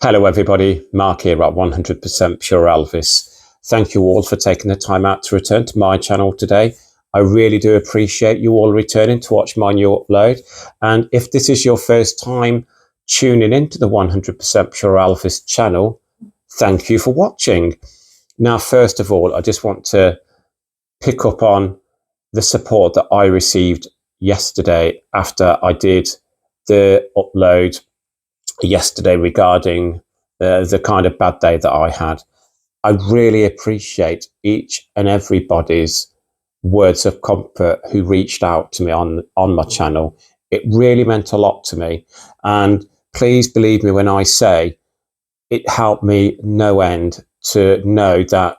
Hello everybody, Mark here at 100% Pure Alvis. Thank you all for taking the time out to return to my channel today. I really do appreciate you all returning to watch my new upload. And if this is your first time tuning into the 100% Pure Alvis channel, thank you for watching. Now, first of all, I just want to pick up on the support that I received yesterday after I did the upload yesterday regarding the kind of bad day that I had. I really appreciate each and everybody's words of comfort who reached out to me on my channel. It really meant a lot to me. And please believe me when I say it helped me no end to know that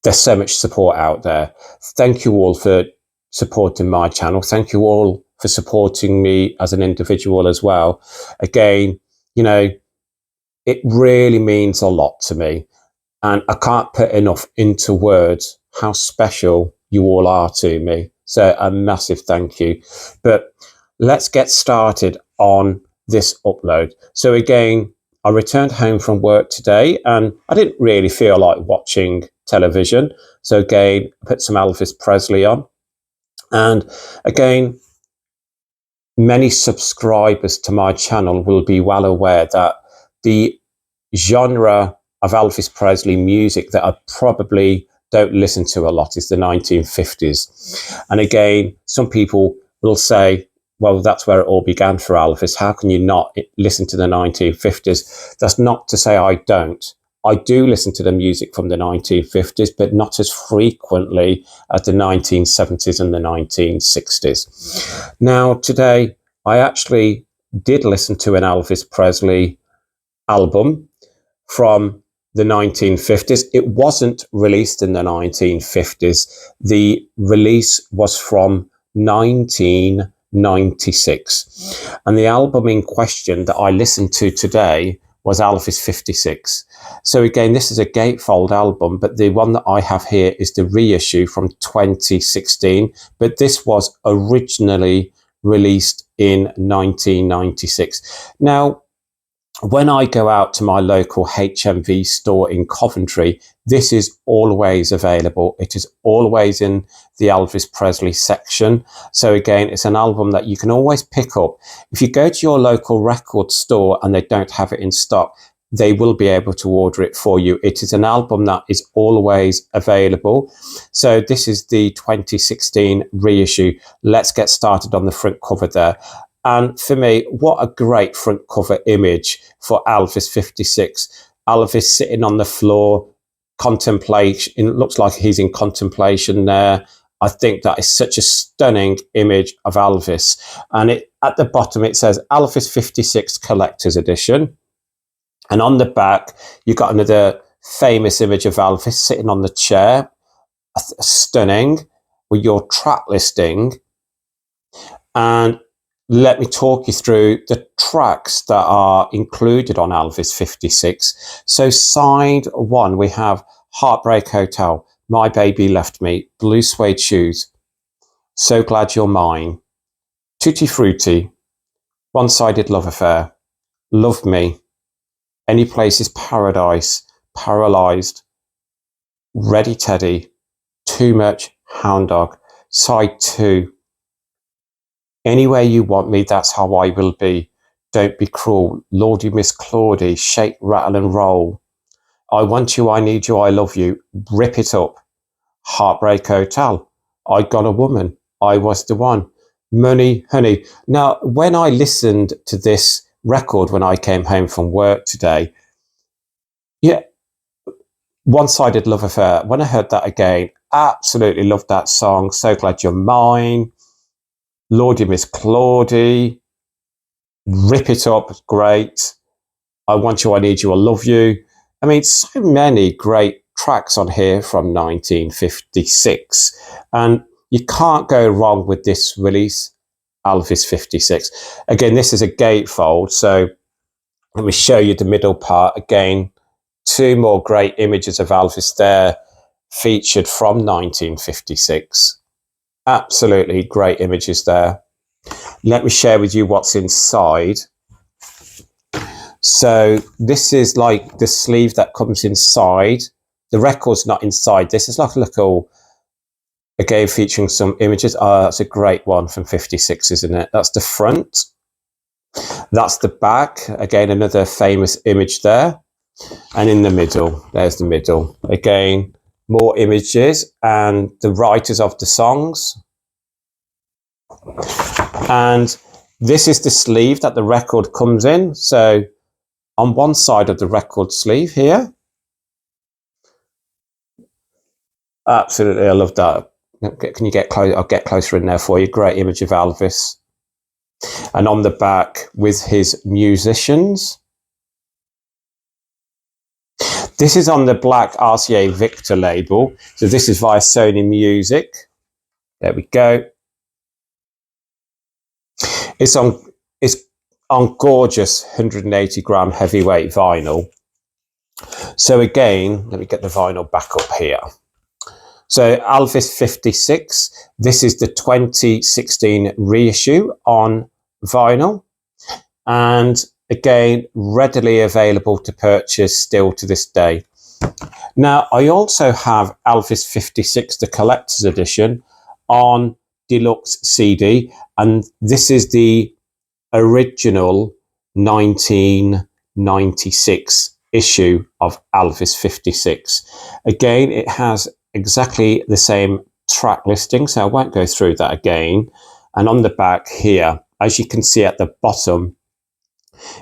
there's so much support out there. Thank you all for supporting my channel. Thank you all for supporting me as an individual as well. Again, you know, it really means a lot to me. And I can't put enough into words how special you all are to me. So a massive thank you. But let's get started on this upload. So again, I returned home from work today and I didn't really feel like watching television. So again, I put some Elvis Presley on. And again, many subscribers to my channel will be well aware that the genre of Elvis Presley music that I probably don't listen to a lot is the 1950s. And again, some people will say, well, that's where it all began for Elvis. How can you not listen to the 1950s? That's not to say I don't. I do listen to the music from the 1950s, but not as frequently as the 1970s and the 1960s. Now, today, I actually did listen to an Elvis Presley album from the 1950s. It wasn't released in the 1950s. The release was from 1996. And the album in question that I listened to today was Alvis 56. So again, this is a gatefold album, but the one that I have here is the reissue from 2016. But this was originally released in 1996. Now, when I go out to my local HMV store in Coventry, this is always available. It is always in the Elvis Presley section. So again, it's an album that you can always pick up. If you go to your local record store and they don't have it in stock, they will be able to order it for you. It is an album that is always available. So this is the 2016 reissue. Let's get started on the front cover there. And for me, what a great front cover image for Alvis 56. Alvis sitting on the floor, contemplation. It looks like he's in contemplation there. I think that is such a stunning image of Alvis. And at the bottom, it says Alvis 56 Collector's Edition. And on the back, you've got another famous image of Alvis sitting on the chair. Stunning, with your track listing. And let me talk you through the tracks that are included on Alvis 56. So side one, we have Heartbreak Hotel, My Baby Left Me, Blue Suede Shoes, So Glad You're Mine, Tutti Frutti, One-Sided Love Affair, Love Me, Any Place Is Paradise, Paralyzed, Ready Teddy, Too Much, Hound Dog, side two, Anywhere You Want Me, That's How I Will Be, Don't Be Cruel, Lordy Miss Claudie, Shake, Rattle and Roll, I Want You, I Need You, I Love You, Rip It Up, Heartbreak Hotel, I Got a Woman, I Was the One, Money, Honey. Now, when I listened to this record when I came home from work today, yeah, One-Sided Love Affair, when I heard that again, absolutely loved that song, So Glad You're Mine, Lordy Miss Claudie, Rip It Up, great. I Want You, I Need You, I Love You. I mean, so many great tracks on here from 1956. And you can't go wrong with this release, Alvis 56. Again, this is a gatefold. So let me show you the middle part. Again, two more great images of Alvis there featured from 1956. Absolutely great images there. Let me share with you what's inside. So this is like the sleeve that comes inside. The record's not inside. This is like a little, again, featuring some images. Oh, that's a great one from 56, isn't it? That's the front. That's the back. Again, another famous image there. And in the middle, there's the middle. Again, more images and the writers of the songs. And this is the sleeve that the record comes in. So on one side of the record sleeve here. Absolutely, I love that. Can you get close? I'll get closer in there for you. Great image of Alvis. And on the back with his musicians. This is on the black RCA Victor label. So this is via Sony Music. There we go. It's on gorgeous 180 gram heavyweight vinyl. So again, let me get the vinyl back up here. So Alvis 56, this is the 2016 reissue on vinyl. And again, readily available to purchase still to this day. Now, I also have Alvis 56, the collector's edition, on deluxe CD. And this is the original 1996 issue of Alvis 56. Again, it has exactly the same track listing, so I won't go through that again. And on the back here, as you can see at the bottom,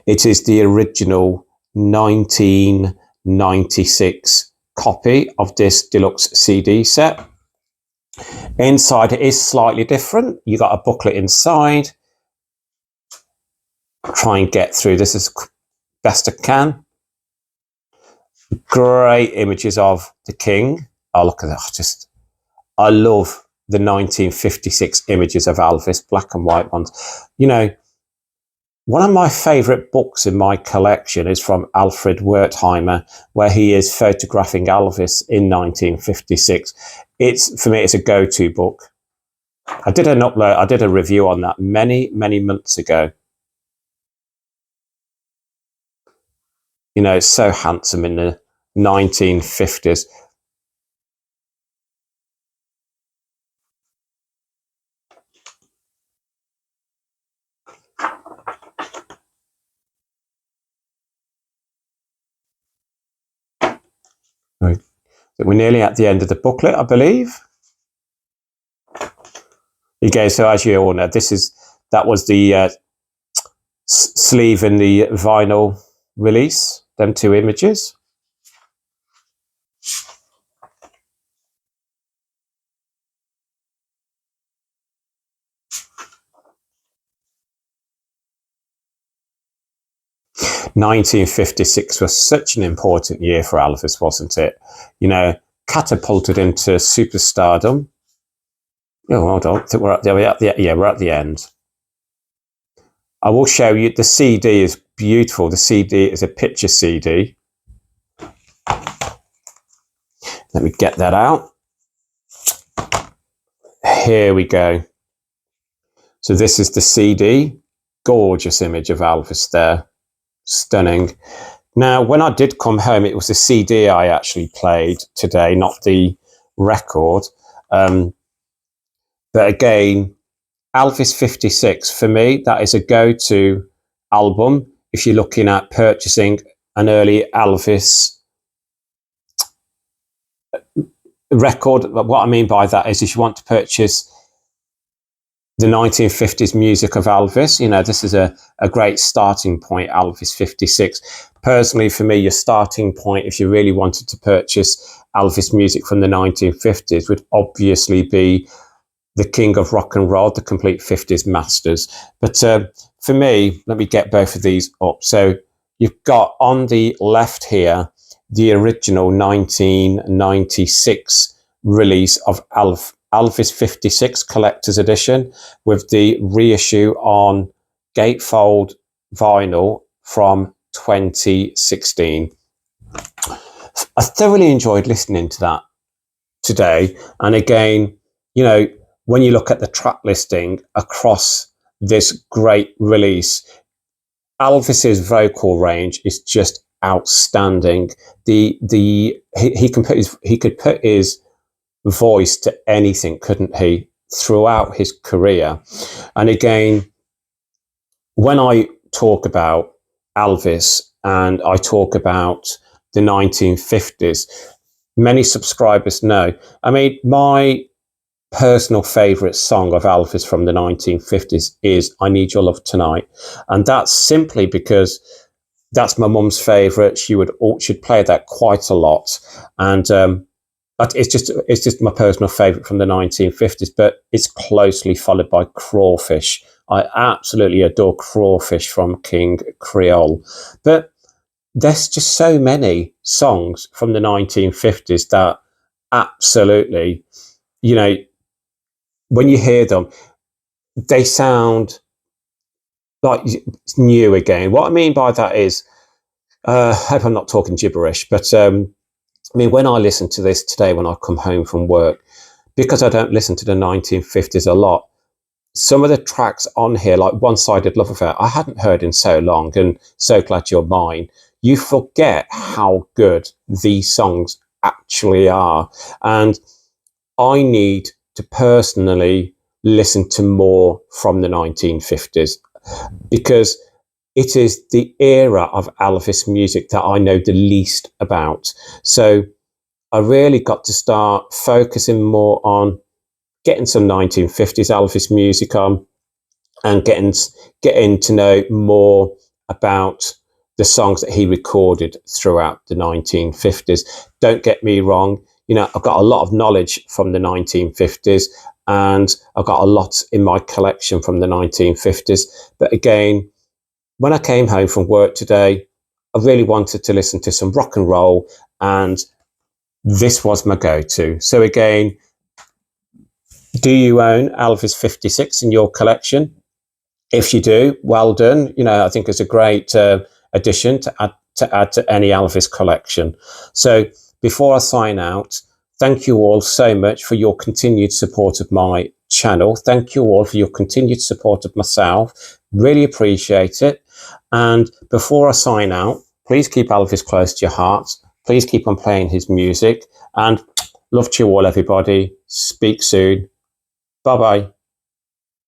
it is the original 1996 copy of this deluxe CD set. Inside it is slightly different. You got a booklet inside. Try and get through this as best I can. Great images of the king. Oh, look at that. I love the 1956 images of Alvis, black and white ones. You know, one of my favourite books in my collection is from Alfred Wertheimer, where he is photographing Alvis in 1956. For me, it's a go-to book. I did a review on that many, many months ago. You know, it's so handsome in the 1950s. Right. We're nearly at the end of the booklet, I believe. Okay, so as you all know, that was the sleeve in the vinyl release, them two images. (1956) was such an important year for Alvis, wasn't it? You know, catapulted into superstardom. Oh, hold on, I think we're at the end. I will show you, the CD is beautiful. The CD is a picture CD. Let me get that out. Here we go. So this is the CD. Gorgeous image of Alvis there. Stunning. Now, when I did come home, it was the CD I actually played today, not the record. But again, Alvis 56, for me, that is a go-to album if you're looking at purchasing an early Alvis record. What I mean by that is if you want to purchase the 1950s music of Alvis, you know, this is a great starting point, Alvis 56. Personally, for me, your starting point, if you really wanted to purchase Alvis music from the 1950s, would obviously be the king of rock and roll, the complete 50s masters. But for me, let me get both of these up. So you've got on the left here, the original 1996 release of Alvis 56 collector's edition with the reissue on gatefold vinyl from 2016. I thoroughly enjoyed listening to that today. And again, you know, when you look at the track listing across this great release, Alvis's vocal range is just outstanding. He could put his voice to anything, couldn't he, throughout his career? And again, when I talk about Alvis and I talk about the 1950s, many subscribers know. I mean, my personal favourite song of Alvis from the 1950s is I Need Your Love Tonight. And that's simply because that's my mum's favourite. She'd play that quite a lot. And it's just my personal favourite from the 1950s, but it's closely followed by Crawfish. I absolutely adore Crawfish from King Creole. But there's just so many songs from the 1950s that absolutely, you know, when you hear them, they sound like new again. What I mean by that is, I hope I'm not talking gibberish, but I mean, when I listen to this today, when I come home from work, because I don't listen to the 1950s a lot, some of the tracks on here, like One Sided Love Affair, I hadn't heard in so long, and So Glad You're Mine. You forget how good these songs actually are. And I need to personally listen to more from the 1950s because it is the era of Elvis music that I know the least about. So I really got to start focusing more on getting some 1950s Elvis music on and getting to know more about the songs that he recorded throughout the 1950s. Don't get me wrong, you know, I've got a lot of knowledge from the 1950s and I've got a lot in my collection from the 1950s. But again, when I came home from work today, I really wanted to listen to some rock and roll, and this was my go-to. So again, do you own Alvis 56 in your collection? If you do, well done. You know, I think it's a great addition to add to any Alvis collection. So before I sign out, thank you all so much for your continued support of my channel. Thank you all for your continued support of myself. Really appreciate it. And before I sign out, please keep Alvis close to your heart. Please keep on playing his music. And love to you all, everybody. Speak soon. Bye-bye.